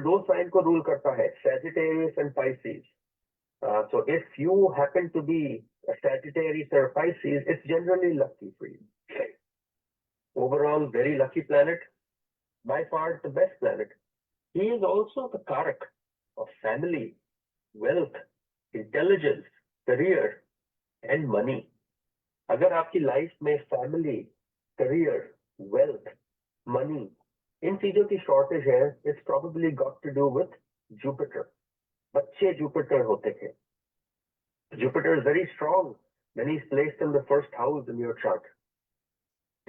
दो साइन को रूल करता है, Sagittarius and Pisces. So if you happen to be a Sagittarius or a Pisces, it's generally lucky for you. Overall, very lucky planet, by far the best planet. He is also the Karak of family, wealth, intelligence, career, and money. अगर आपकी life में family, career, wealth, money, इन चीजों की shortage है, it's probably got to do with Jupiter. बच्चे Jupiter होते हैं. Jupiter is very strong when he is placed in the first house in your chart.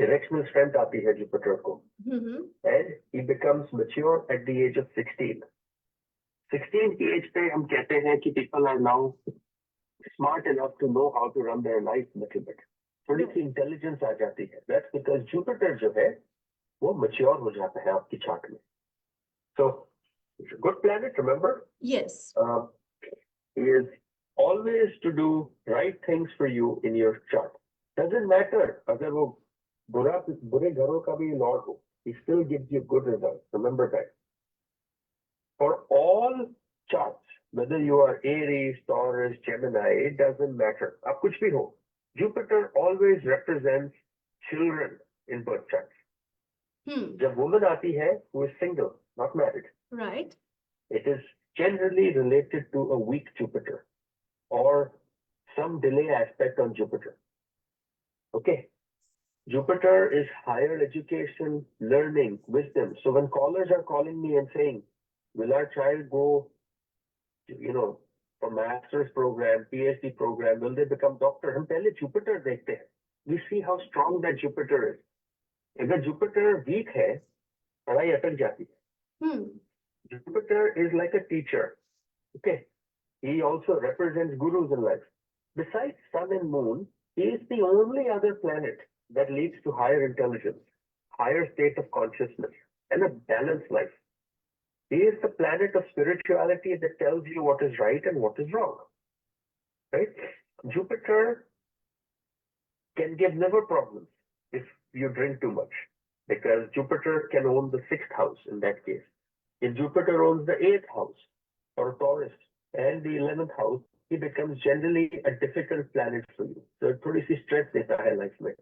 Directional strength आती है जुपिटर को, and he becomes mature at the age of 16. 16 की age पे हम कहते हैं कि people are now smart enough to know how to run their life a little bit. थोड़ी सी इंटेलिजेंस आ जाती है. That's because Jupiter जो है वो mature हो जाता है आपकी चार्ट में. So it's a good planet, remember? Yes. He is always to do right things for you in your chart. Doesn't matter अगर वो बुरे घरों का भी लॉर्ड हो, he still gives you good results. Remember that. For all charts, whether you are Aries, Taurus, Gemini, it doesn't matter. आप कुछ भी हो, Jupiter always represents children in birth charts. जब woman आती है, who is single, not married, right, it is generally related to a weak Jupiter or some delay aspect on Jupiter. Okay, Jupiter is higher education, learning, wisdom. So when callers are calling me and saying, will our child go, for master's program, PhD program, will they become doctor? हम पहले Jupiter देखते हैं. We see how strong that Jupiter is. अगर Jupiter weak है, पढ़ाई अटक जाती है. Jupiter is like a teacher. Okay. He also represents gurus in life. Besides Sun and Moon, he is the only other planet that leads to higher intelligence, higher state of consciousness, and a balanced life. He is the planet of spirituality that tells you what is right and what is wrong. Right? Jupiter can give liver problems if you drink too much, because Jupiter can own the 6th house in that case. If Jupiter owns the 8th house or Taurus and the 11th house, he becomes generally a difficult planet for you. So थोड़ी सी stress देता है life में.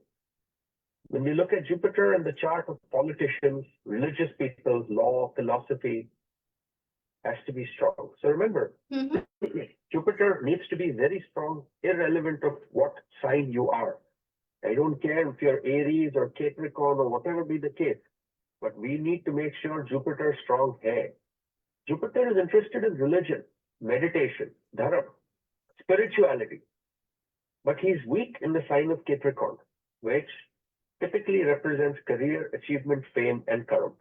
When you look at Jupiter and the chart of politicians, religious people, law, philosophy, has to be strong. So remember, Jupiter needs to be very strong, irrelevant of what sign you are. I don't care if you're Aries or Capricorn or whatever be the case, but we need to make sure Jupiter is strong here. Jupiter is interested in religion, meditation, dharma, spirituality, but he's weak in the sign of Capricorn, which typically represents career, achievement, fame, and karma.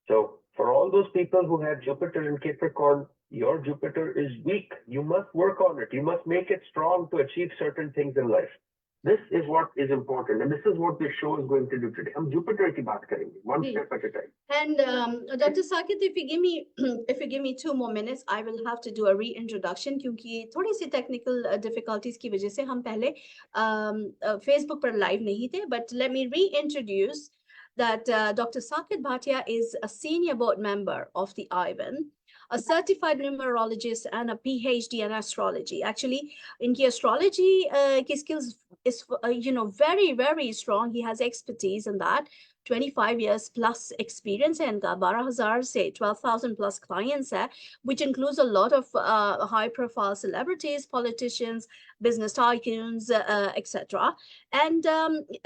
So for all those people who have Jupiter in Capricorn, your Jupiter is weak. You must work on it. You must make it strong to achieve certain things in life. This is what is important, and this is what this show is going to do today. हम Jupiter की बात करेंगे, one step at a time. And Dr. Saket, if you give me 2 more minutes, I will have to do a reintroduction क्योंकि थोड़ी सी technical difficulties की वजह से हम पहले Facebook पर live नहीं थे. But let me reintroduce that Dr. Saket Bhatia is a senior board member of the IBAN, a certified numerologist and a PhD in astrology. Actually, in astrology, his skills is very, very strong. He has expertise in that. 25 years plus experience and 12,000 से 12,000 plus clients hai, which includes a lot of high profile celebrities, politicians, business tycoons, etc. And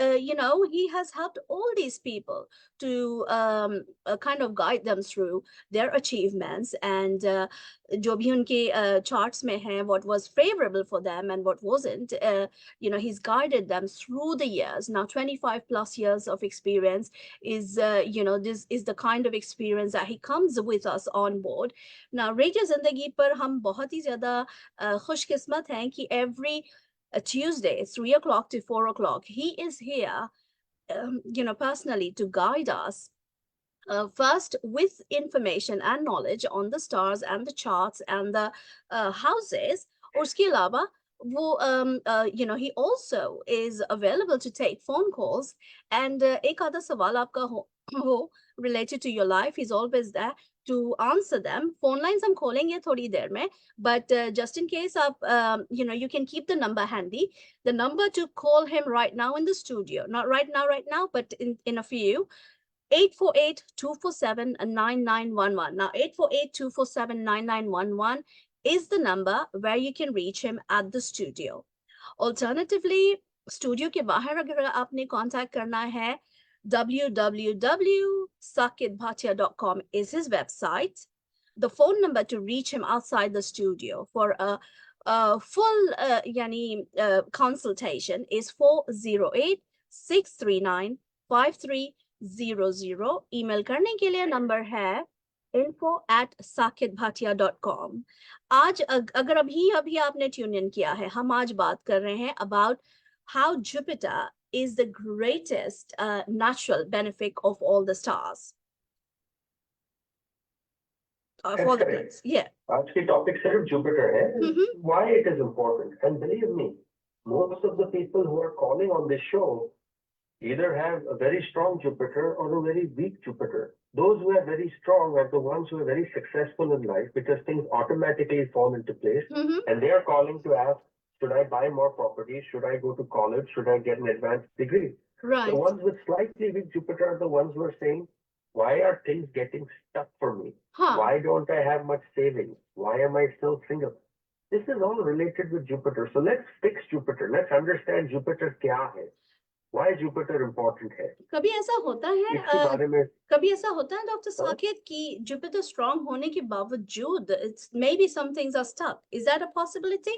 he has helped all these people to kind of guide them through their achievements and जो भी उनके charts में है, what was favorable for them and what wasn't, he's guided them through the years. Now 25 plus years of experience is this is the kind of experience that he comes with us on board. Now Radio Zindagi पर हम बहुत ही ज़्यादा खुशकिस्मत हैं कि every Tuesday 3 o'clock to 4 o'clock he is here personally to guide us first with information and knowledge on the stars and the charts and the houses. और उसके अलावा वो he also is available to take phone calls and एक आधा सवाल आपका हो related to your life, he's always there to answer them. Phone lines हम खोलेंगे थोड़ी देर में, but just in case आप you can keep the number handy. The number to call him right now in the studio, not right now, but in a few. 848-247-9911. Now 848-247-9911 is the number where you can reach him at the studio. Alternatively, studio के बाहर अगर आपने contact करना है, www.saketbhatia.com is his website. The phone number to reach him outside the studio for a full consultation is 408-639-5300. Email करने के लिए number है info@saketbhatia.com. आज अगर अभी आपने ट्यून इन किया है, हम आज बात कर रहे हैं about how Jupiter is the greatest natural benefic of all the stars. Of all the planets, yeah. आज की टॉपिक सिर्फ जुपिटर है. Why it is important, and believe me, most of the people who are calling on this show either have a very strong Jupiter or a very weak Jupiter. Those who are very strong are the ones who are very successful in life because things automatically fall into place, and they are calling to ask, should I buy more property? Should I go to college? Should I get an advanced degree? Right. The ones with slightly weak Jupiter are the ones who are saying, why are things getting stuck for me? Why don't I have much savings? Why am I still single? This is all related with Jupiter. So let's fix Jupiter. Let's understand Jupiter क्या है. Why Jupiter important है? कभी ऐसा होता है, इसके बारे में कभी ऐसा होता है डॉक्टर साकेत कि Jupiter strong होने के बावजूद it's maybe some things are stuck. Is that a possibility?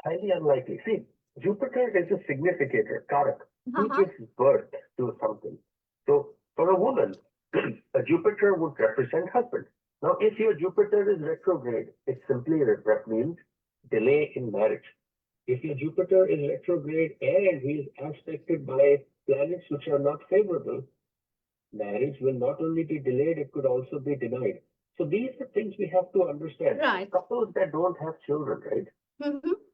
Highly unlikely. See, Jupiter is a significator, karak. He gives birth to something. So for a woman, a Jupiter would represent husband. Now, if your Jupiter is retrograde, it simply means delay in marriage. If your Jupiter is retrograde and he is aspected by planets which are not favorable, marriage will not only be delayed, it could also be denied. So these are things we have to understand. Right. Couples that don't have children, right?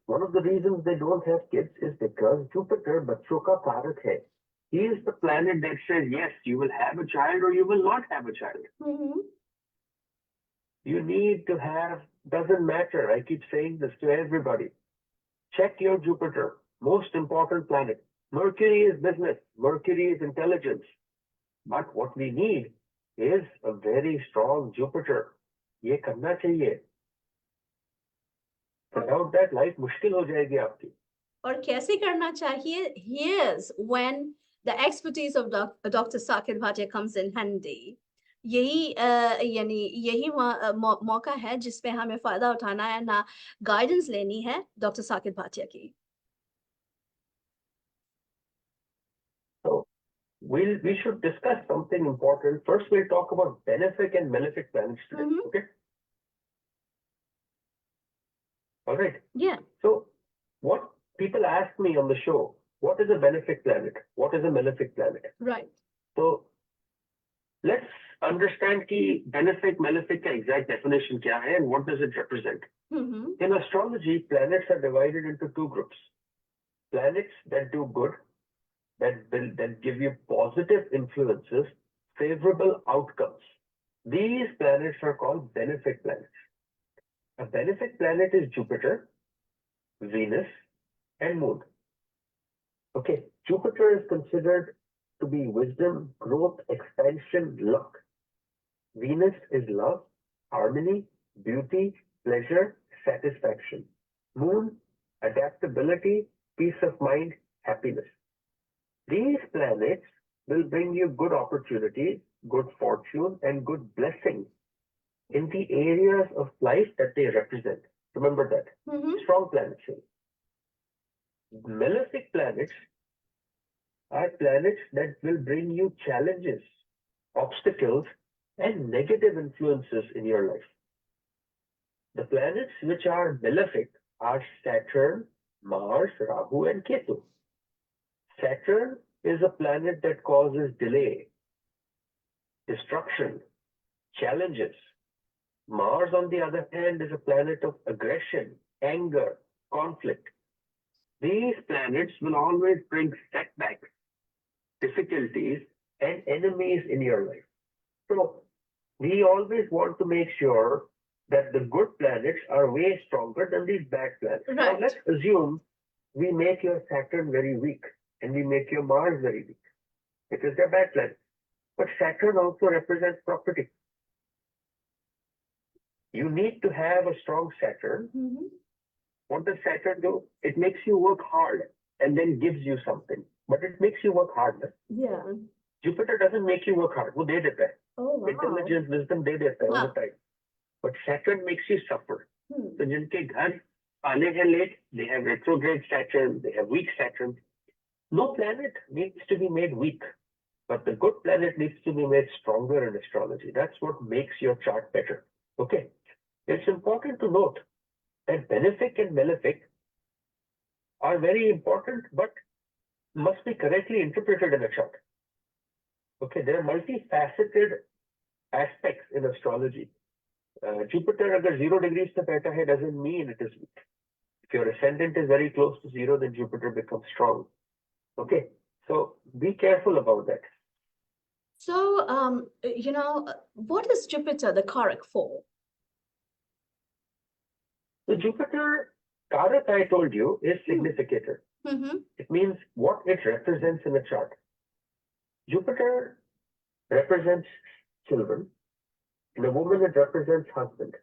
One of the reasons they don't have kids is because Jupiter, बच्चों का कारक है. He is the planet that says, yes, you will have a child or you will not have a child. You need to have, doesn't matter. I keep saying this to everybody. Check your Jupiter, most important planet. Mercury is business. Mercury is intelligence. But what we need is a very strong Jupiter. ये करना चाहिए. Without that, life मुश्किल हो जाएगी आपकी. और कैसे करना चाहिए? Here's when the expertise of Dr. Saket Bhatia comes in handy. यही मौका है जिसपे हमें फायदा उठाना है, ना गाइडेंस लेनी है डॉक्टर साकेत भाटिया की. So we should discuss something important. First, we'll talk about benefic and malefic planets today. Okay. All right. Yeah. So what people ask me on the show, what is a benefic planet? What is a malefic planet? Right. So let's understand ki benefic, malefic ka exact definition kya hai and what does it represent. In astrology, planets are divided into two groups. Planets that do good, that give you positive influences, favorable outcomes. These planets are called benefic planets. A benefic planet is Jupiter, Venus, and Moon. Okay, Jupiter is considered to be wisdom, growth, expansion, luck. Venus is love, harmony, beauty, pleasure, satisfaction. Moon, adaptability, peace of mind, happiness. These planets will bring you good opportunities, good fortune, and good blessings in the areas of life that they represent. Remember that. Strong planets. Malefic planets are planets that will bring you challenges, obstacles, and negative influences in your life. The planets which are malefic are Saturn, Mars, Rahu, and Ketu. Saturn is a planet that causes delay, destruction, challenges. Mars, on the other hand, is a planet of aggression, anger, conflict. These planets will always bring setbacks, difficulties, and enemies in your life. So we always want to make sure that the good planets are way stronger than these bad planets. Now Right. let's assume we make your Saturn very weak and we make your Mars very weak because they're bad planets. But Saturn also represents property. You need to have a strong Saturn. Mm-hmm. What does Saturn do? It makes you work hard and then gives you something. But it makes you work hard. Yeah. Jupiter doesn't make you work hard. वो दे देता है. Oh, wow. Intelligence, wisdom दे देता है all हाँ. the time. But Saturn makes you suffer. Hmm. So जिनके घर आने हैं late, they have retrograde Saturn, they have weak Saturn. No planet needs to be made weak, but the good planet needs to be made stronger in astrology. That's what makes your chart better. Okay. It's important to note that benefic and malefic are very important, but must be correctly interpreted in a chart. Okay, there are multifaceted aspects in astrology. Jupiter agar 0 degrees pe baitha hai doesn't mean it is weak. If your ascendant is very close to 0, then Jupiter becomes strong. Okay, so be careful about that. So, what is Jupiter the Karak for? So Jupiter, Karak, I told you, is significator. Mm-hmm. It means what it represents in a chart. Jupiter represents children. In a woman, it represents husband.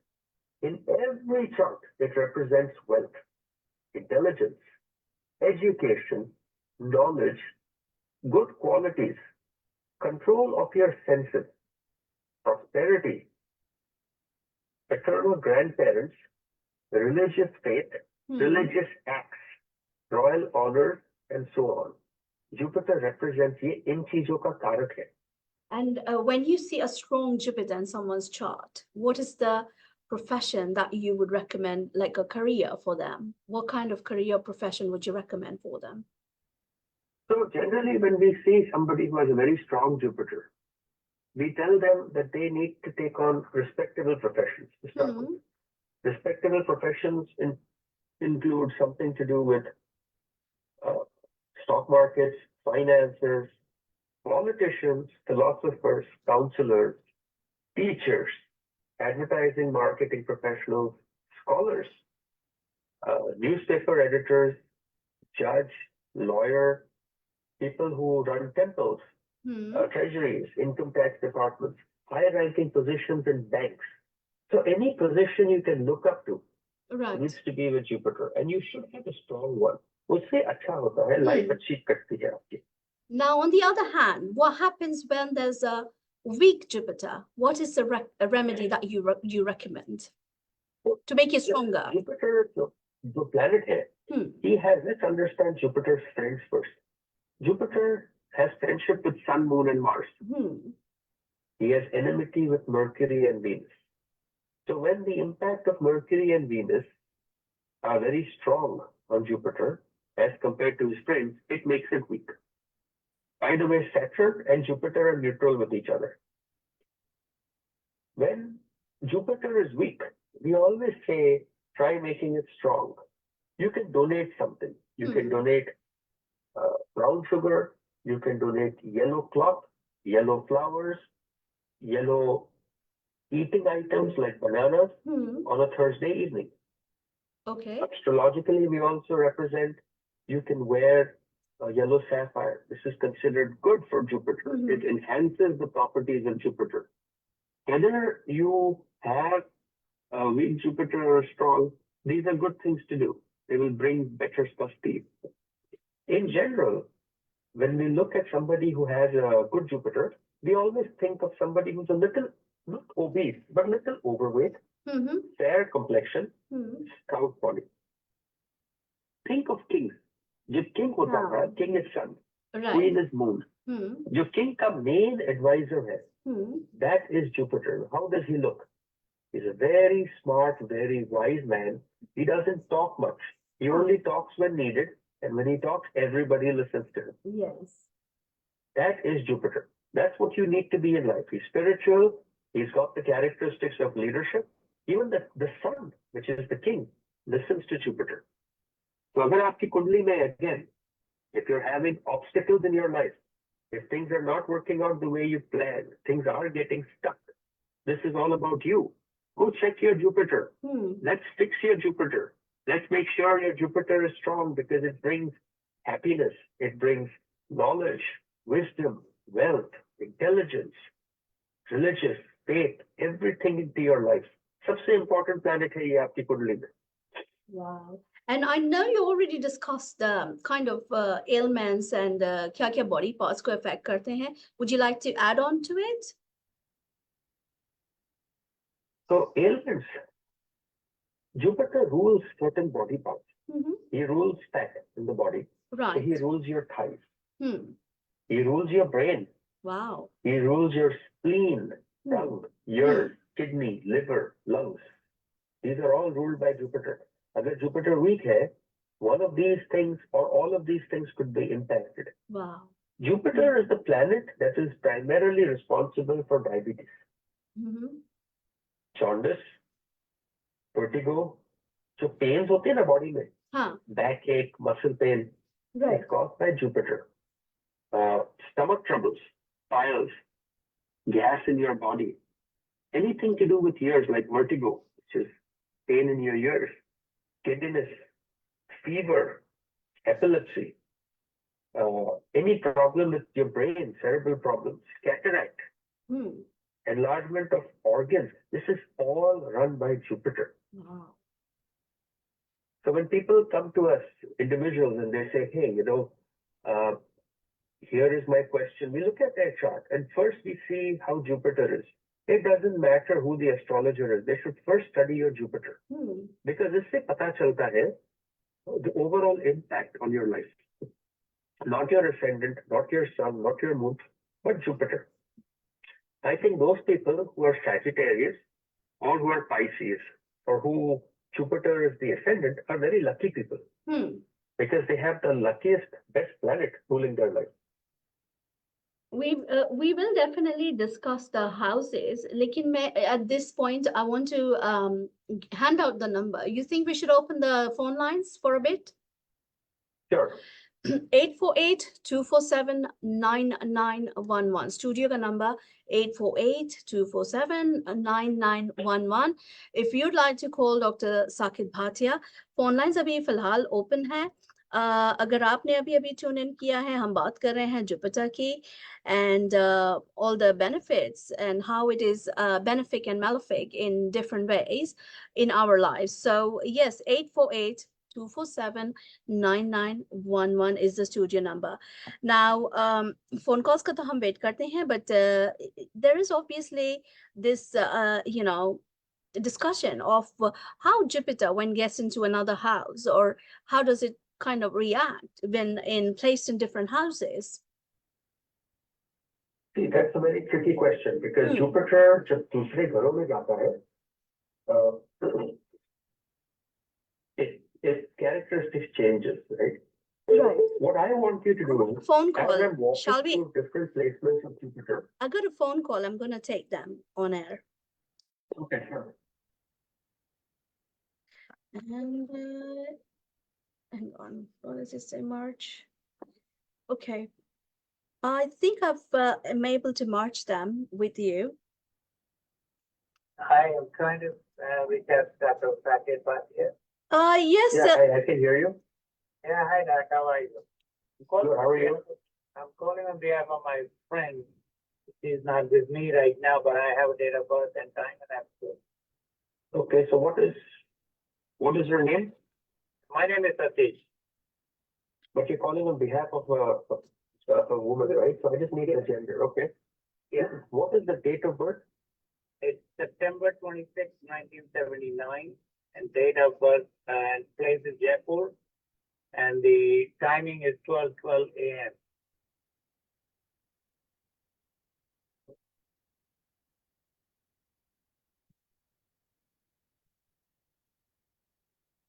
In every chart, it represents wealth, intelligence, education, knowledge, good qualities, control of your senses, prosperity, paternal grandparents, religious faith, religious acts, royal honors, and so on. Jupiter represents ये इन चीजों का कारक है. And when you see a strong Jupiter in someone's chart, what is the profession that you would recommend, like a career for them? What kind of career profession would you recommend for them? So generally, when we see somebody who has a very strong Jupiter, we tell them that they need to take on respectable professions to start with. Respectable professions include something to do with stock markets, finances, politicians, philosophers, counselors, teachers, advertising, marketing professionals, scholars, newspaper editors, judge, lawyer, people who run temples, treasuries, income tax departments, high-ranking positions in banks. So any position you can look up to needs to be with Jupiter, and you should have a strong one. उससे अच्छा होता है, life अच्छी कटती है आपकी. Now, on the other hand, what happens when there's a weak Jupiter? What is the remedy that you recommend to make it stronger? Jupiter, the planet है, let's understand Jupiter's friends first. Jupiter has friendship with Sun, Moon, and Mars. He has enmity with Mercury and Venus. So when the impact of Mercury and Venus are very strong on Jupiter as compared to his friends, it makes it weak. By the way, Saturn and Jupiter are neutral with each other. When Jupiter is weak, we always say, try making it strong. You can donate something. You can donate brown sugar. You can donate yellow cloth, yellow flowers, yellow eating items like bananas on a Thursday evening. Okay. Astrologically, we also represent you can wear a yellow sapphire. This is considered good for Jupiter. It enhances the properties of Jupiter. Whether you have a weak Jupiter or strong, these are good things to do. They will bring better stuff to you. In general, when we look at somebody who has a good Jupiter, we always think of somebody who's a little, not obese, but a little overweight, fair complexion, stout body. Think of kings. जब king होता है, king is sun, queen is moon. जो king का main advisor है, that is Jupiter. How does he look? He's a very smart, very wise man. He doesn't talk much. He only talks when needed, and when he talks, everybody listens to him. Yes. That is Jupiter. That's what you need to be in life. He's spiritual. He's got the characteristics of leadership. Even the sun, which is the king, listens to Jupiter. So अगर आपकी कुंडली में, again, if you're having obstacles in your life, If things are not working out the way you planned, things are getting stuck, this is all about you. Go check your Jupiter. Let's fix your Jupiter. Let's make sure your Jupiter is strong because it brings happiness. It brings knowledge, wisdom, wealth, intelligence, religious, faith, everything into your life. सबसे important planet है ये आपकी कुंडली में. Wow. And I know you already discussed the kind of ailments and क्या body parts को affect करते हैं. Would you like to add on to it? So ailments, Jupiter rules certain body parts. He rules fat in the body. Right. So he rules your thighs. He rules your brain. Wow. He rules your spleen, tongue, ears, kidney, liver, lungs. These are all ruled by Jupiter. Agar Jupiter weak hai, one of these things or all of these things could be impacted. Wow. Jupiter is the planet that is primarily responsible for diabetes. Jaundice, vertigo, जो pains होते हैं ना body में, backache, muscle pain, it's caused by Jupiter. Stomach troubles, piles, gas in your body, anything to do with ears like vertigo, which is pain in your ears, giddiness, fever, epilepsy, any problem with your brain, cerebral problems, cataract, enlargement of organs, this is all run by Jupiter. Wow. So when people come to us, individuals, and they say, hey, here is my question, we look at their chart and first we see how Jupiter is. It doesn't matter who the astrologer is. They should first study your Jupiter. Because इससे पता चलता है the overall impact on your life. Not your ascendant, not your sun, not your moon, but Jupiter. I think those people who are Sagittarius or who are Pisces or who Jupiter is the ascendant are very lucky people. Because they have the luckiest, best planet ruling their life. We will definitely discuss the houses. Lekin at this point, I want to hand out the number. You think we should open the phone lines for a bit? Sure. 848-247-9911. Studio ka number 848-247-9911. If you'd like to call Dr. Saket Bhatia, phone lines abhi filhal open hai. अगर आपने अभी tune in किया है, हम बात कर रहे हैं जुपिटर की and all the benefits and how it is benefic and malefic in different ways in our lives. So yes, 848-247-9911 is the studio number. Now, phone calls ka to hum wait karte hain, but there is obviously this, discussion of how Jupiter, when gets into another house, or how does it kind of react when placed in different houses? See, that's a very tricky question because Jupiter जब दूसरे घरों में जाता है, its characteristics changes, right? Right. What I want you to do is phone call. Shall we? Different placements of Jupiter. I got a phone call. I'm going to take them on air. Okay, sure. And hang on, what does it say? March. Okay. I think I'm able to march them with you. Hi, I'm trying to reach out to Dr. Saket Bhatia. Yes. Yeah, I can hear you. Yeah, hi, Doc. How are you? Good, how are you? I'm calling on behalf of my friend. She's not with me right now, but I have a date of birth and time, and that's good. Okay, so what is her name? My name is Satish. But you're calling on behalf of a woman, right? So I just need a gender, okay? Yeah. What is the date of birth? It's September 26, 1979, and date of birth and place is Jaipur, and the timing is 12:12 a.m.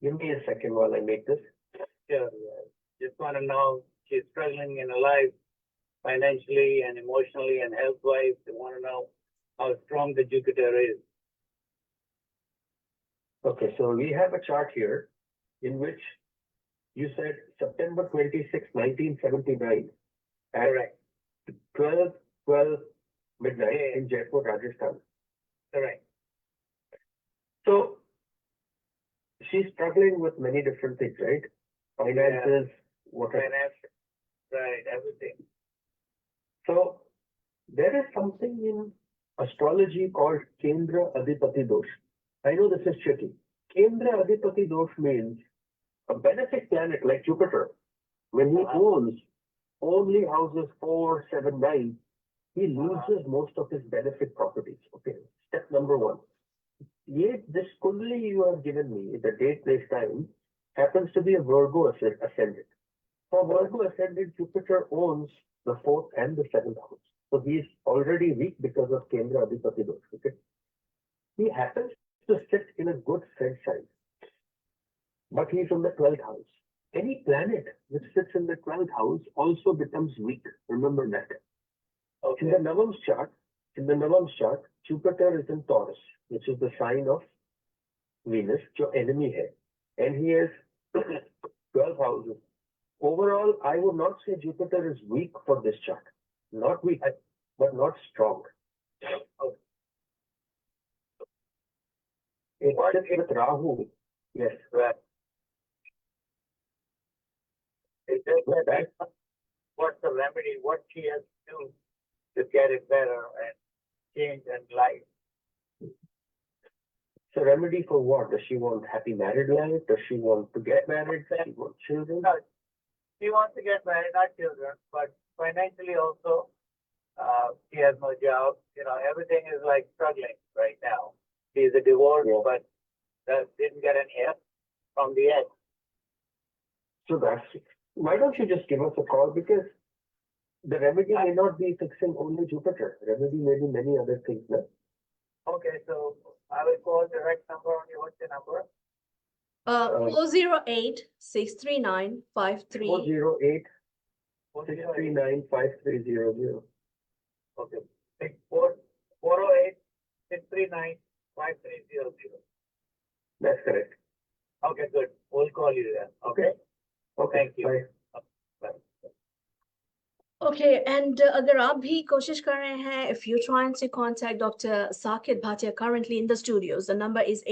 Give me a second while I make this. Sure, yeah. Just want to know, she's struggling in her life financially and emotionally and health-wise. They want to know how strong the Jupiter is. Okay, so we have a chart here in which you said September 26, 1979. Correct. 12 midnight in Jaipur, Rajasthan. Correct. So she's struggling with many different things, right? Finances, whatever. Finance, right, everything. So there is something in astrology called Kendra Adipati Dosh. I know this is tricky. Kendra Adipati Dosh means a benefic planet like Jupiter, when he owns only houses 4, 7, 9, he loses most of his benefic properties. Okay, step number 1. Yet this kundali you have given me, the date, place, time, happens to be a Virgo ascendant. For Virgo ascendant, Jupiter owns the 4th and the 7th house. So he is already weak because of Kendra Adipati Dosh. Okay, he happens to sit in a good Fed sign, but he's in the 12th house. Any planet which sits in the 12th house also becomes weak. Remember that. Okay. In the Navam's chart, Jupiter is in Taurus, which is the sign of Venus, your enemy hai. And he has 12 houses. Overall, I would not say Jupiter is weak for this chart. Not weak, but not strong. Okay. Except with Rahu. Yes. Right. What's the remedy? What she has to do to get it better and change and life? So remedy for what? Does she want happy married life? Does she want to get married? Does she want children? No, she wants to get married, not children, but financially also, she has no job. You know, everything is like struggling right now. She's a divorce, but didn't get any help from the ex. So that's it. Why don't you just give us a call? Because the remedy may not be fixing only Jupiter. Remedy may be many other things. No? Okay, so I will call the right number on you. What's the number? 408 639 408 639 5300. Okay. 408 639 5300. That's correct. Okay, good. We'll call you then. Okay. Okay. Thank you. Bye. Bye. Okay, and अगर आप भी कोशिश कर रहे हैं, if you're trying to contact Dr. Saket Bhatia currently in the studios, the number is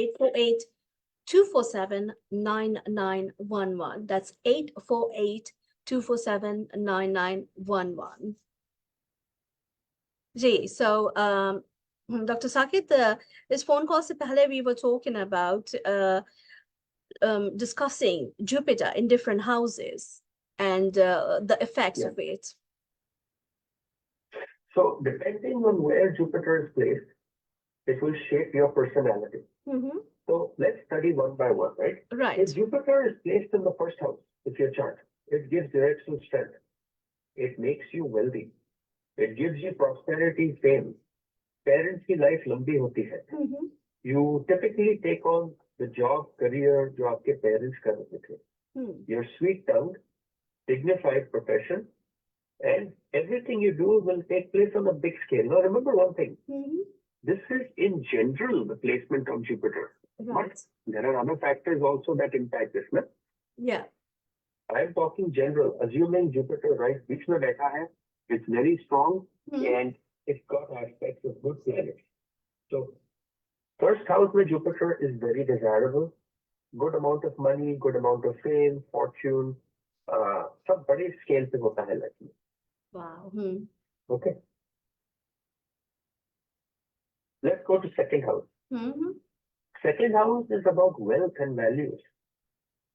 848-247-9911. That's 848-247-9911. Ji, so Dr. Saket, this phone call se pehle we were talking about discussing Jupiter in different houses and the effects of it. So depending on where Jupiter is placed, it will shape your personality. So let's study one by one, right? Right. If Jupiter is placed in the first house, it's your chart. It gives directional strength. It makes you wealthy. It gives you prosperity, fame. Parents की life लंबी होती है. You typically take on the job, career जो आपके parents कर रहे थे. Your sweet-tongued, dignified profession, and everything you do will take place on a big scale. Now remember one thing. This is in general the placement of Jupiter. Right. But there are other factors also that impact this. No? Yeah. I am talking general, assuming Jupiter right बीच में बैठा है, it's very strong and it's got aspects of good planets. So first house with Jupiter is very desirable. Good amount of money, good amount of fame, fortune. सब बड़े scale पे होता है life में. Wow. Okay. Let's go to second house. Second house is about wealth and values.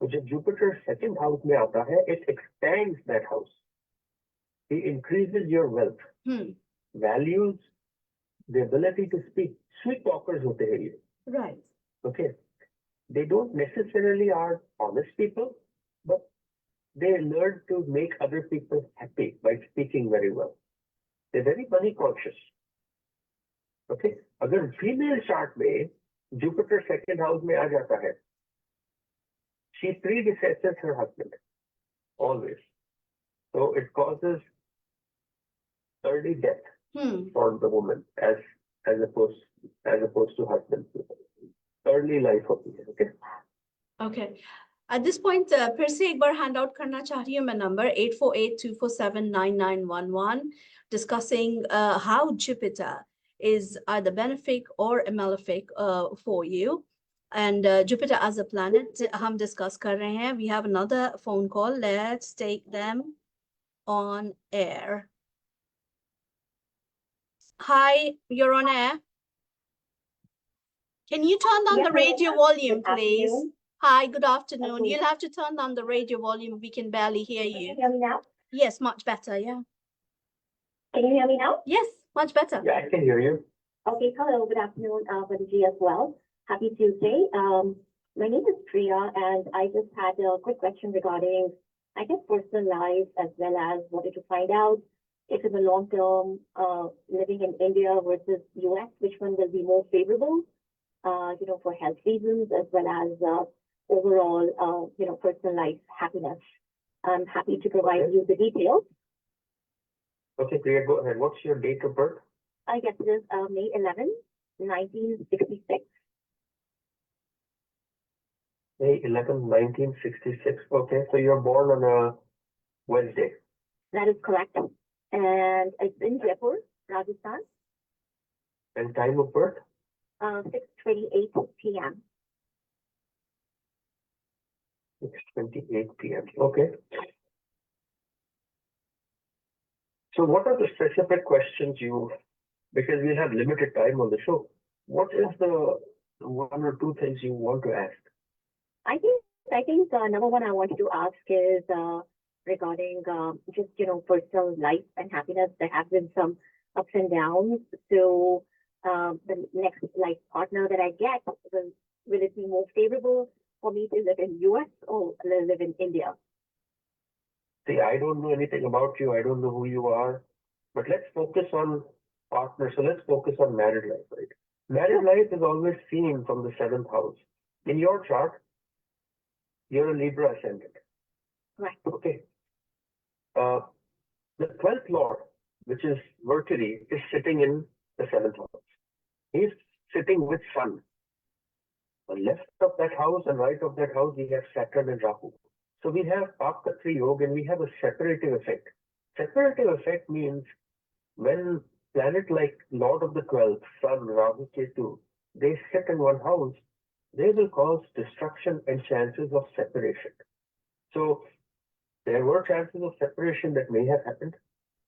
So जब Jupiter second house में आता है, it expands that house. It increases your wealth, values, the ability to speak. Sweet talkers होते हैं ये. Right. Okay. They don't necessarily are honest people, but they learn to make other people happy by speaking very well. They're very money conscious. Okay. अगर female chart में Jupiter second house में आ जाता है, she predecesses her husband always. So it causes early death for the woman as opposed to husband. Early life होती है. Okay. Okay. At this point, फिर से एक बार hand out करना चाह रही हूँ मैं number 848-247-9911. discussing how Jupiter is either benefic or a malefic for you. And Jupiter as a planet, hum discuss kar rahe hain. We have another phone call. Let's take them on air. Hi, you're on air. Can you turn down the radio volume, please? Hi, good afternoon. You'll have to turn down the radio volume. We can barely hear you. Can you hear me now? Yes, much better. Yeah. Can you hear me now? Yes, much better. Yeah, I can hear you. Okay, hello, good afternoon, Vadiji as well. Happy Tuesday. My name is Priya, and I just had a quick question regarding, I guess, personal life, as well as wanted to find out if in the long term, living in India versus US, which one will be more favorable, for health reasons, as well as overall, personal life happiness. I'm happy to provide you the details. Okay, Priya, go ahead. What's your date of birth? I guess it is May 11, 1966. May 11, 1966. Okay, so you're born on a Wednesday. That is correct. And it's in Jaipur, Rajasthan. And time of birth? 6:28 p.m. 6:28 p.m. Okay. So what are the specific questions because we have limited time on the show, what is the one or two things you want to ask? I think number one I wanted to ask is regarding just personal life and happiness. There have been some ups and downs. So the next life partner that I get, will it be more favorable for me to live in US or live in India? See, I don't know anything about you. I don't know who you are. But let's focus on partners. So let's focus on married life, right? Married life is always seen from the 7th house. In your chart, you're a Libra ascendant. Right. Okay. The 12th lord, which is Mercury, is sitting in the 7th house. He's sitting with Sun. On left of that house and right of that house, we have Saturn and Rahu. So we have Papkatri Yoga and we have a separative effect. Separative effect means when planet like Lord of the 12th, Sun, Rahu, Ketu, they sit in one house, they will cause destruction and chances of separation. So there were chances of separation that may have happened.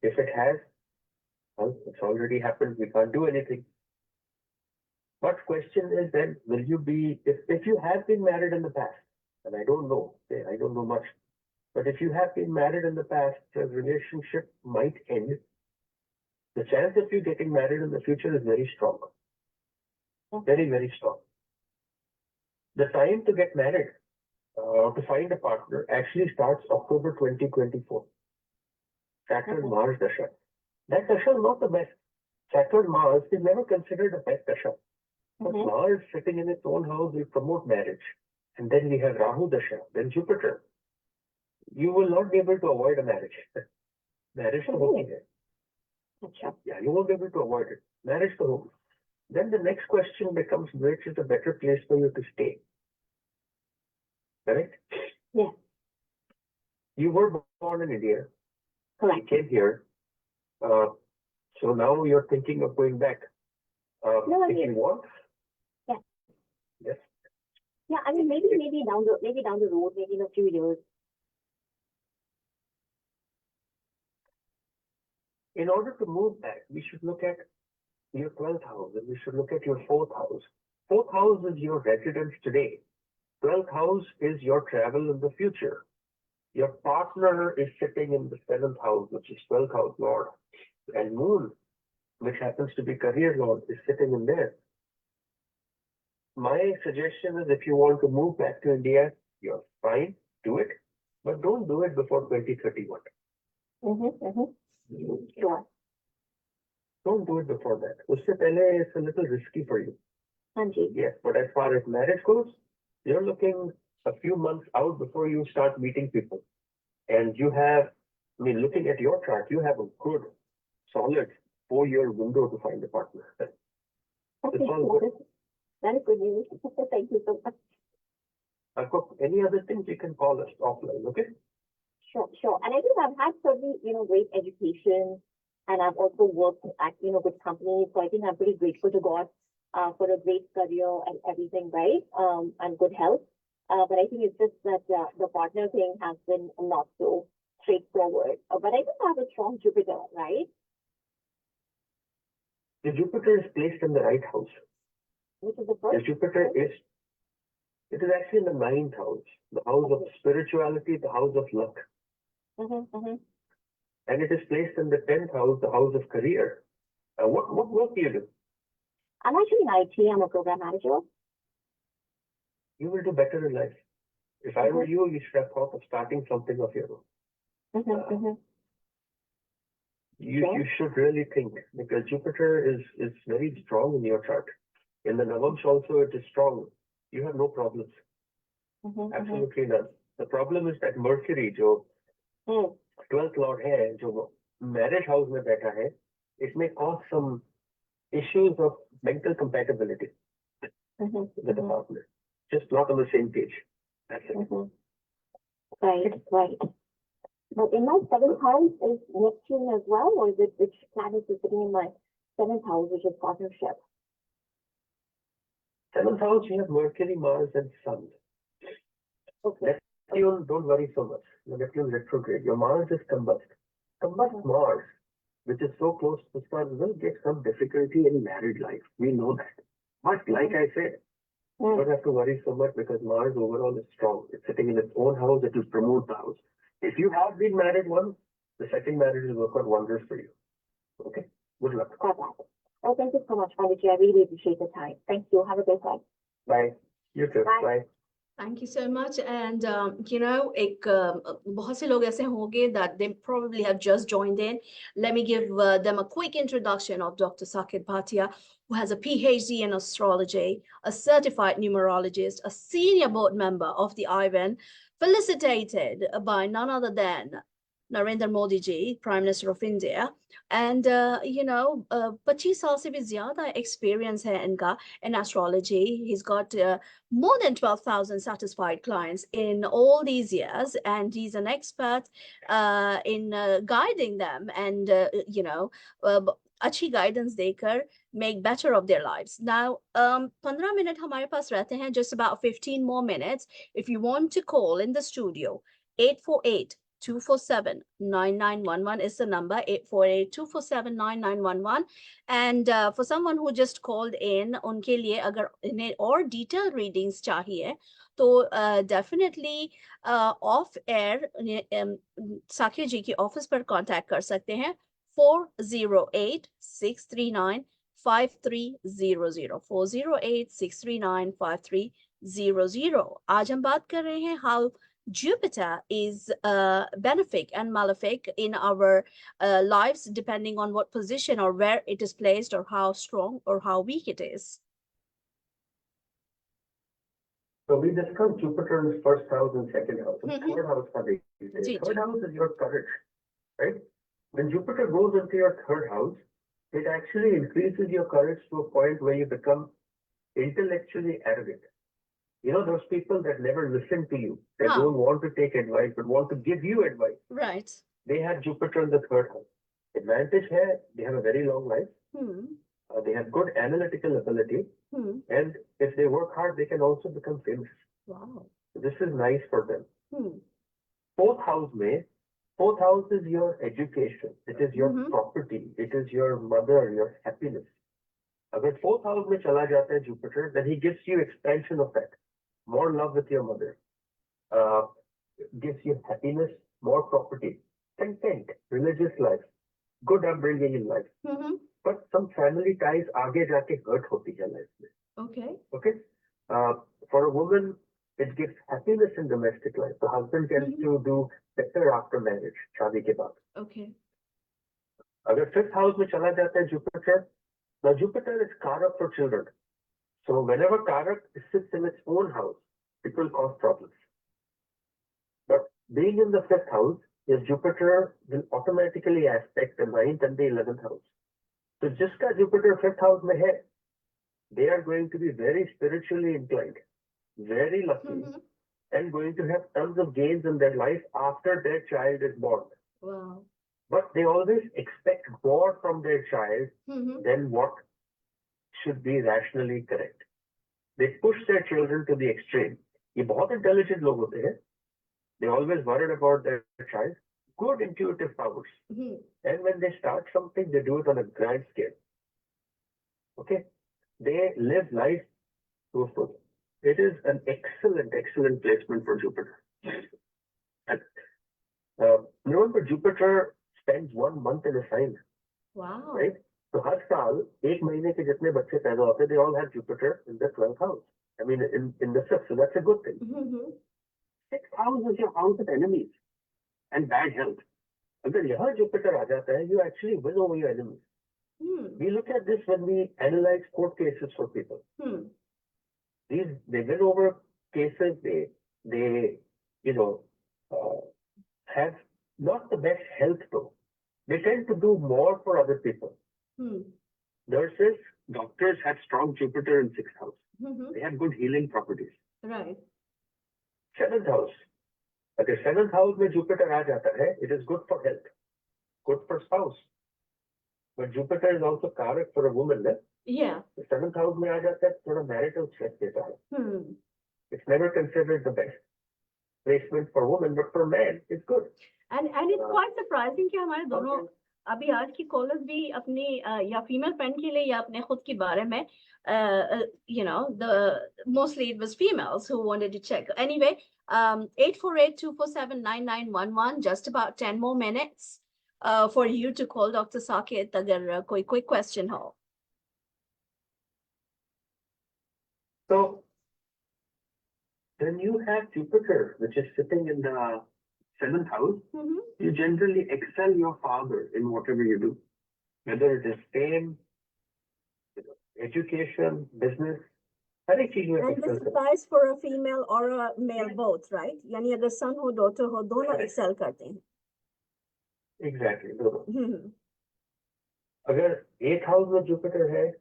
If it has, well, it's already happened. We can't do anything. But question is then, will you be, if you have been married in the past, and I don't know much, but if you have been married in the past, the relationship might end. The chance of you getting married in the future is very strong. Very, very strong. The time to get married, to find a partner, actually starts October 2024. Saturn Mars Dasha. That Dasha is not the best. Saturn Mars is never considered a best Dasha. But Mars sitting in its own house will promote marriage. And then we have Rahu Dasha, then Jupiter. You will not be able to avoid a marriage. Marriage to home. Yeah, you won't be able to avoid it. Marriage to home. Then the next question becomes, which is a better place for you to stay? Correct? Yeah. You were born in India. Correct. You came here. So now you're thinking of going back. If you want. Yeah. Yes. Yeah, I mean maybe down the road, maybe in a few years. In order to move back, we should look at your 12th house and we should look at your 4th house. 4th house is your residence today. 12th house is your travel in the future. Your partner is sitting in the 7th house, which is 12th house Lord. And Moon, which happens to be career Lord, is sitting in there. My suggestion is if you want to move back to India, you're fine, do it. But don't do it before 2031. Sure. Don't do it before that. Usse pehle it's a little risky for you. Yes, but as far as marriage goes, you're looking a few months out before you start meeting people. And you have, looking at your chart, you have a good, solid 4-year window to find a partner. Okay, that is good news. Thank you so much. Any other things you can call us offline, okay? Sure. And I think I've had certainly, great education and I've also worked at, good companies. So I think I'm pretty grateful to God for a great career and everything, right? And good health. But I think it's just that the partner thing has been not so straightforward. But I think I have a strong Jupiter, right? The Jupiter is placed in the right house. Which is the first? The Jupiter is, it is actually in the 9th house, the house of spirituality, the house of luck. And it is placed in the 10th house, the house of career. What work do you do? I'm actually in IT. I'm a program manager. You will do better in life. If I were you, you should have thought of starting something of your own. You should really think, because Jupiter is very strong in your chart. In the Navams also it is strong. You have no problems. Absolutely none. The problem is that Mercury, जो 12th lord है, जो marriage house में बैठा है, it may cause some issues of mental compatibility with the partner. Just not on the same page. That's it. Right. But in my 7th house is Neptune as well, or is it which planet is sitting in my 7th house, which is partnership? 7th house, you have Mercury, Mars, and Sun. Okay. Neptune, don't worry so much. The Neptune retrograde. Your Mars is combust. Combust Mars, which is so close to the Sun, will get some difficulty in married life. We know that. But like I said, you don't have to worry so much because Mars overall is strong. It's sitting in its own house. It will promote the house. If you have been married once, the second marriage will work out wonders for you. Okay? Good luck. Got that. Oh, thank you so much, Panditji. I really appreciate the time. Thank you. Have a great day. Bye. You too. Bye. Bye. Thank you so much. And बहुत से लोग ऐसे होंगे that they probably have just joined in. Let me give them a quick introduction of Dr. Saket Bhatia, who has a PhD in astrology, a certified numerologist, a senior board member of the IVEN, felicitated by none other than Narendra Modi ji, Prime Minister of India, and 25 साल से भी ज़्यादा experience है इनका in astrology. He's got more than 12,000 satisfied clients in all these years, and he's an expert in guiding them and अच्छी guidance देकर make better of their lives. Now, 15 minute हमारे पास रहते हैं, just about 15 more minutes. If you want to call in the studio, 848-247-9911 is the number, 848-247-9911. And for someone who just called in, उनके लिए अगर इन्हें और detailed readings चाहिए, तो definitely off air साकेत जी की ऑफिस पर कांटेक्ट कर सकते हैं 408-639-5300 408-639-5300. आज हम बात कर रहे हैं how Jupiter is benefic and malefic in our lives, depending on what position or where it is placed, or how strong or how weak it is. So we discussed Jupiter in first house and second house. And third house, third house is your courage, right? When Jupiter goes into your third house, it actually increases your courage to a point where you become intellectually arrogant. You know, those people that never listen to you, that don't want to take advice, but want to give you advice. Right. They have Jupiter in the third house. Advantage here, they have a very long life. They have good analytical ability. And if they work hard, they can also become famous. Wow. This is nice for them. Fourth house is your education. It is your property. It is your mother, your happiness. Agar fourth house में चला जाता है Jupiter, then he gives you expansion of that. More love with your mother. Gives you happiness, more property, content, religious life, good upbringing in life. But some family ties आगे जाके hurt होती है life में. Okay. For a woman, it gives happiness in domestic life. The husband tends to do better after marriage, शादी के बाद. Okay. अगर fifth house में चला जाता है Jupiter, now Jupiter is Karak for children. So whenever Karak sits in its own house, it will cause problems. But being in the fifth house, is Jupiter will automatically aspect the 9th and the 11th house. So jiska Jupiter fifth house mein hai, they are going to be very spiritually inclined, very lucky, and going to have tons of gains in their life after their child is born. Wow. but they always expect more from their child than what should be rationally correct. They push their children to the extreme. ये बहुत intelligent लोग होते हैं. They always worried about their child. Good intuitive powers. And when they start something, they do it on a grand scale. Okay? They live life to a full. It is an excellent, excellent placement for Jupiter. And, remember, Jupiter spends 1 month in a sign. Wow. Right? So हर साल एक महीने के जितने बच्चे पैदा होते हैं, they all have Jupiter in the 12th house. I mean, in the 5th, so that's a good thing. 6th house is your house of enemies and bad health. अगर यहाँ Jupiter आ जाता है, you actually win over your enemies. We look at this when we analyze court cases for people. They win over cases. They have not the best health though. They tend to do more for other people. Nurses, doctors have strong Jupiter in 6th house. They have good healing properties. Right. 7th house. अगर 7th house में Jupiter आ जाता है, it is good for health, good for spouse. But Jupiter is also Karak for a woman, right? Yeah. The 7th house में आ जाता है, थोड़ा marital stress देता है. It's never considered the best placement for women, but for men, it's good. And it's quite surprising कि हमारे दोनों अभी आज की कॉलर्स भी अपनी या फीमेल फ्रेंड के लिए या अपने खुद के बारे में mostly it was females who wanted to check. Anyway, 848-247-9911, just about 10 more minutes for you to call Dr. Saket अगर कोई quick question हो. So when you have Jupiter, which is sitting in the 7th house, you generally excel your father in whatever you do, whether it is fame, education, business. And this applies for a female or a male both, right? यानी अगर son हो daughter हो दोनों excel करते हैं. Exactly. अगर 8th house में Jupiter है,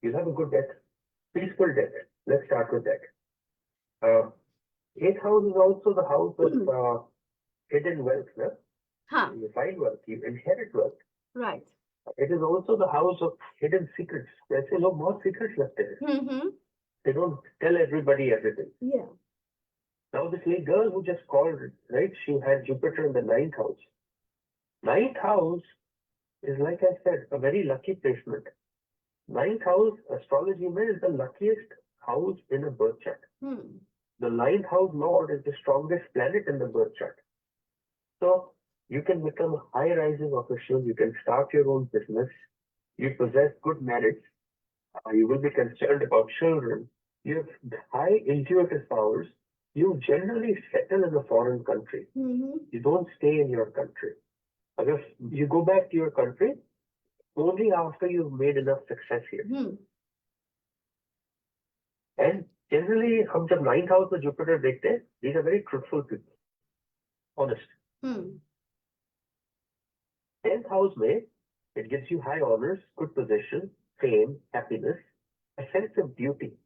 you'll have a good death, peaceful death. Let's start with that. 8th house is also the house of hidden wealth. No? You find wealth, you inherit wealth. Right. It is also the house of hidden secrets. वैसे लोग बहुत secrets रखते हैं. They don't tell everybody everything. Yeah. Now this little girl who just called, right? She had Jupiter in the 9th house. 9th house is, like I said, a very lucky placement. 9th house astrology is the luckiest house in a birth chart. The 9th house lord is the strongest planet in the birth chart. So you can become a high rising official, you can start your own business, you possess good merits, you will be concerned about children, you have high intuitive powers, you generally settle in a foreign country. You don't stay in your country. If you go back to your country only after you've made enough success here. And generally, हम जब 9th house में Jupiter देखते हैं, these are very truthful people, honest. 10th house में, it gives you high honors, good position, fame, happiness, a sense of duty,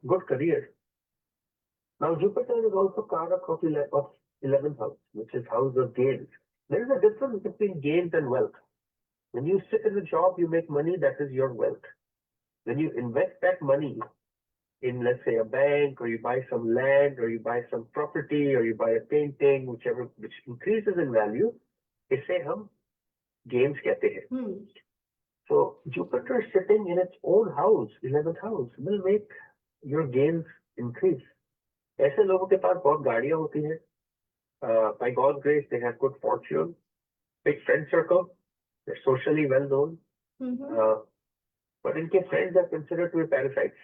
good career. Now Jupiter is also Karak of 11th house, which is house of gains. There is a difference between gains and wealth. When you sit in a job, you make money, that is your wealth. When you invest that money in, let's say, a bank, or you buy some land, or you buy some property, or you buy a painting, which increases in value, इसे हम gains कहते हैं. So Jupiter sitting in its own house, 11th house, will make your gains increase. ऐसे लोगों के पास बहुत गाड़ियां होती हैं. By God's grace, they have good fortune, big friend circle, they're socially well known. But in case friends are considered to be parasites,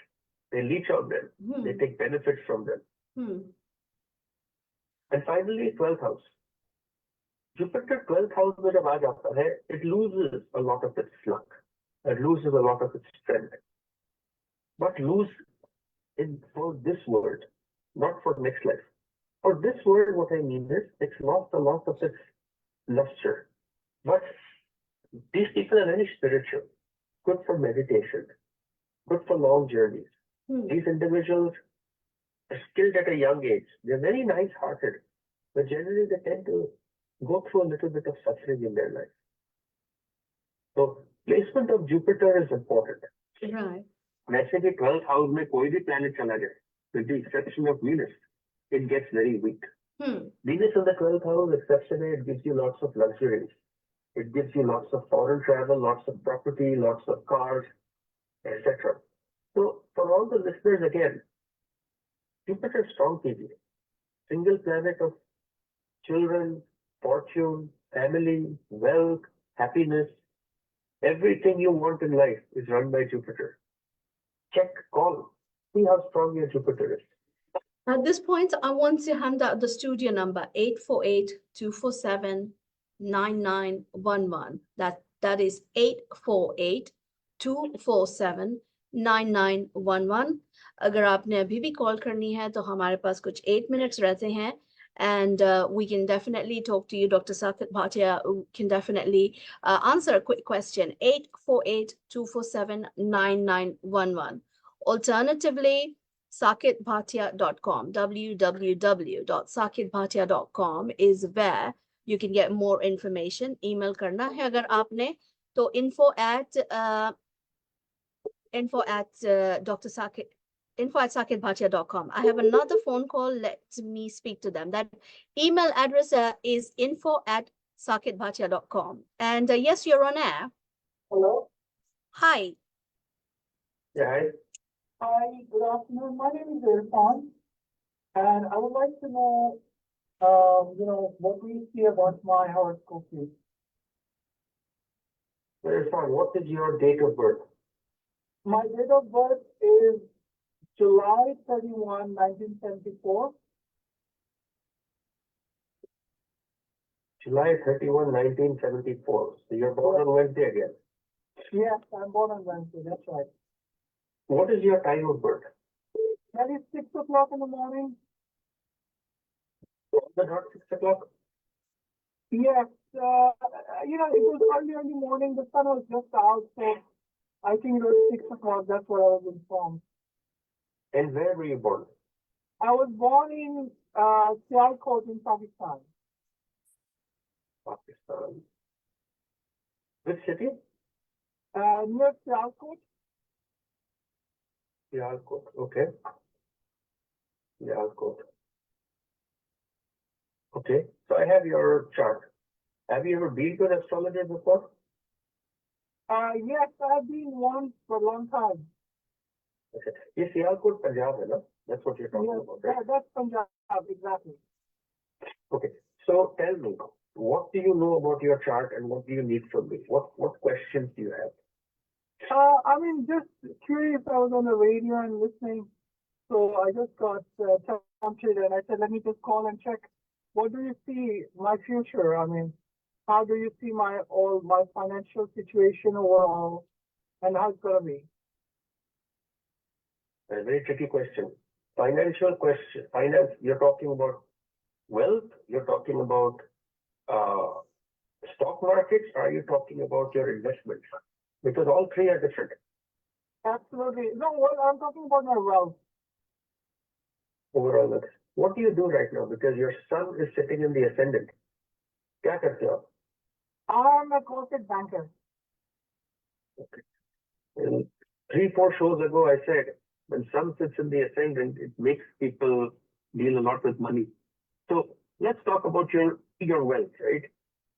they leech on them, they take benefits from them. And finally, 12th house. Jupiter 12th house में जब आ जाता है, it loses a lot of its luck, it loses a lot of its strength. But lose for this world, not for next life. For this world, what I mean is, it's lost a lot of its luster. But these people are very spiritual, good for meditation, good for long journeys. These individuals are skilled at a young age. They're very nice-hearted, but generally they tend to go through a little bit of suffering in their life. So placement of Jupiter is important. Right. वैसे भी 12th house में कोई भी planet चला जाए, with the exception of Venus, it gets very weak. Venus in the 12th house, exceptionally, it gives you lots of luxuries. It gives you lots of foreign travel, lots of property, lots of cars, etc. So for all the listeners again, Jupiter is strong कीजिए. Single planet of children, fortune, family, wealth, happiness, everything you want in life is run by Jupiter. Check, call, see how strong your Jupiter is. At this point, I want to hand out the studio number 848-247-9911. That is 848-247-9911. अगर आपने अभी भी call करनी है तो हमारे पास कुछ 8 minutes रहते हैं. And we can definitely talk to you. Dr. Saket Bhatia can definitely answer a quick question. 848-247-9911. Alternatively, saketbhatia.com, www.saketbhatia.com is where you can get more information. Email करना है अगर आपने तो info@saketbhatia.com. I have another phone call. Let me speak to them. That email address is info@saketbhatia.com. And yes, you're on air. Hello. Hi. Yeah. Hi, good afternoon. My name is Irfan, and I would like to know, what do you see about my horoscope? Irfan, what is your date of birth? My date of birth is July 31, 1974. July 31, 1974. So you're born on Wednesday again. Yes, I'm born on Wednesday, that's right. What is your time of birth? That is 6 o'clock in the morning. Was it not 6 o'clock? Yes, it was early morning. The sun was just out, so I think it was 6 o'clock. That's what I was informed. And where were you born? I was born in Symbolical in Pakistan. Pakistan. Which city? Near Symbolical. Sialkot. Okay. Sialkot. Okay. So I have your chart. Have you ever been to an astrologer before? Yes, I've been one for a long time. Okay. This Sialkot Punjab, no? That's what you're talking about, right? That's Punjab, exactly. Okay. So tell me, what do you know about your chart and what do you need from me? What questions do you have? Just curious. I was on the radio and listening, so I just got tempted, and I said, let me just call and check. What do you see my future? How do you see my financial situation overall, and how it's gonna be? A very tricky question. Financial question. Finance. You're talking about wealth. You're talking about stock markets. Or are you talking about your investments? Because all three are different. Absolutely. No, I'm talking about my wealth. Overall wealth. What do you do right now? Because your sun is sitting in the ascendant. क्या करते हो? I'm a corporate banker. Okay. 3-4 shows ago, I said when sun sits in the ascendant, it makes people deal a lot with money. So let's talk about your wealth, right?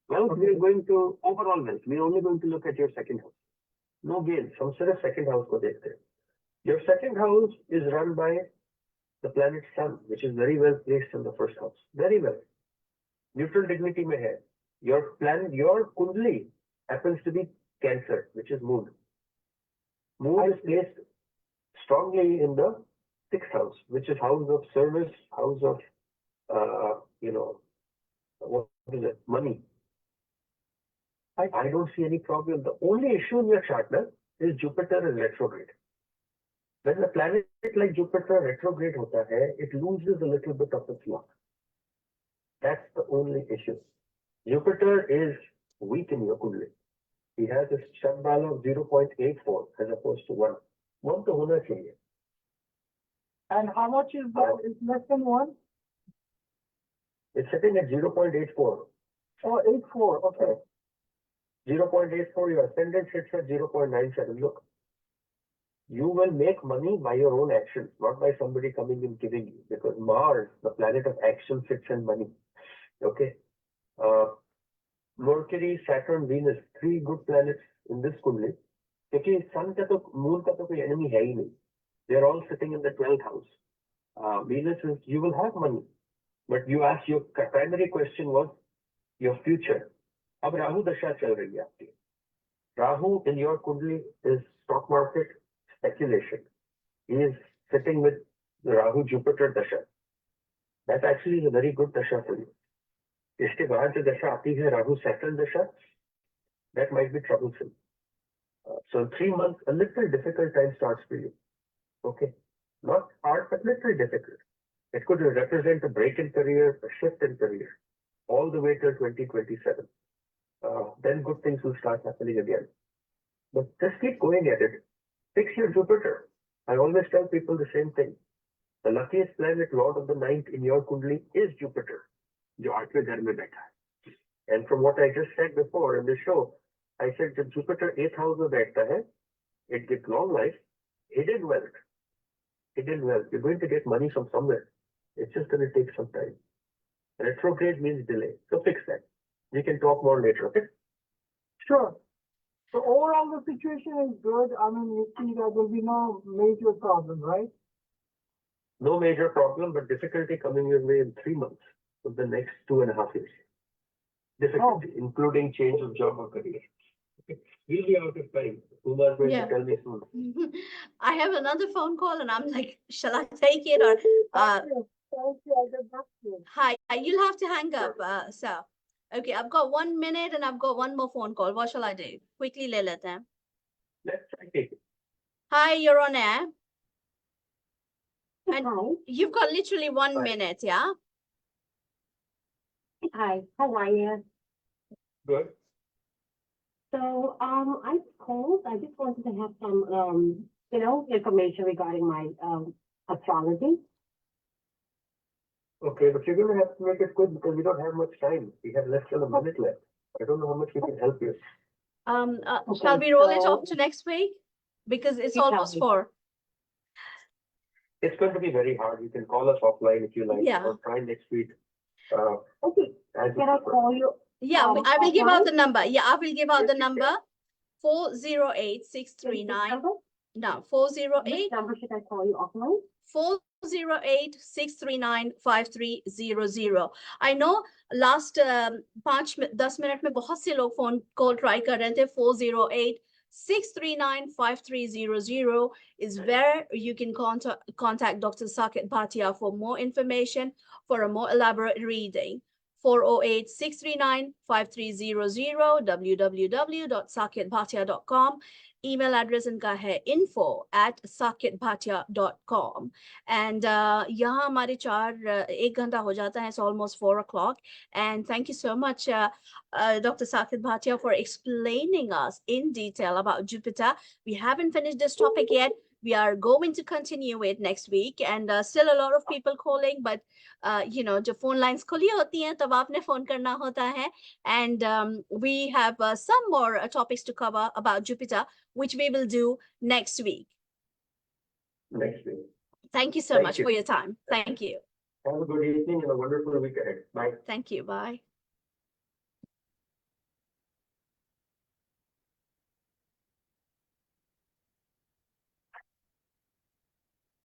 Wealth, we're going to overall wealth. We're only going to look at your second house. No gains. हम सिर्फ second house को देखते हैं. Your second house is run by the planet Sun, which is very well placed in the first house. Very well. Neutral dignity में है. Your planet, your kundli happens to be Cancer, which is Moon. Moon is placed strongly in the 6th house, which is house of service, house of, what is it? Money. I don't see any problem. The only issue in your chart is Jupiter is retrograde. When a planet like Jupiter retrograde hota hai, it loses a little bit of its luck. That's the only issue. Jupiter is weak in your kundli. He has a Shambhala of 0.84 as opposed to 1. 1 to hona chahiye. And how much is that? It's less than 1? It's sitting at 0.84. Oh, 8-4, okay. 0.84, your ascendant sits at 0.97. Look, you will make money by your own actions, not by somebody coming and giving you, because Mars, the planet of action, sits in money. Okay. Mercury, Saturn, Venus, 3 good planets in this kundli. Because Sun ka to, Moon ka to koi enemy hai hi nahi. They're all sitting in the 12th house. Venus is, you will have money. But you asked, your primary question was your future. Ab Rahu Dasha chal rahi hai aapki. Rahu in your kundli is stock market speculation. He is sitting with the Rahu Jupiter Dasha. That actually is a very good Dasha for you. इसके बाद जो दशा आती है Rahu Saturn Dasha, that might be troublesome. So in 3 months, a little difficult time starts for you. Okay, not hard, but little difficult. It could represent a break in career, a shift in career, all the way till 2027. Then good things will start happening again. But just keep going at it. Fix your Jupiter. I always tell people the same thing. The luckiest planet, Lord of the Ninth in your kundli is Jupiter. जो 8वें घर में बैठा है. And from what I just said before in the show, I said that Jupiter 8th house में बैठता है, it gives long life, hidden wealth. Hidden wealth. You're going to get money from somewhere. It's just going to take some time. Retrograde means delay. So fix that. We can talk more later, okay? Sure. So overall, the situation is good. I mean, you see there will be no major problem, right? No major problem, but difficulty coming your way in 3 months of the next 2.5 years. Difficulty, including change of job or career. Okay. We'll be out of time. Uma is going to tell me soon. I have another phone call and I'm like, shall I take it or Thank you. I'll get back to you. hi, you'll have to hang up, sir. Okay, I've got 1 minute and I've got one more phone call. What shall I do? Quickly le lete hain. Let's try take it. Hi, you're on air. And Hi. you've got literally 1 Hi. minute, yeah? Hi, how are you? Good. So, I called, I just wanted to have some, information regarding my, astrology. Okay, but you're going to have to make it quick because we don't have much time. We have less than a minute left. I don't know how much we can help you. Shall we roll it so- off to next week? Because it's You tell almost me. 4. It's going to be very hard. You can call us offline if you like, Yeah. or try next week. Okay, As you can I prefer. call you? Yeah, Um, I will give out offline? the number. Yeah, I will give out the Yes, you number. Which 408-639. number? No, Which 408 number should I call you offline? 408-639-5300. I know last 5-10 minute में बहुत से लोग phone call try कर रहे थे. 408-639-5300 is where you can contact Dr. Saket Bhatia for more information, for a more elaborate reading. 408-639-5300, www.saketbhatia.com. Email address इनका है info@saketbhatia.com. And यहाँ हमारे 1 घंटा हो जाता है. It's almost 4 o'clock. And thank you so much, Dr. Saket Bhatia, for explaining us in detail about Jupiter. We haven't finished this topic yet. We are going to continue it next week, and still a lot of people calling, but जो phone lines खुली होती हैं तब आपने phone करना होता है. And we have some more topics to cover about Jupiter, which we will do next week. Next week. Thank you so Thank much you. for your time. Thank you. Have a good evening and a wonderful week ahead. Bye. Thank you. Bye.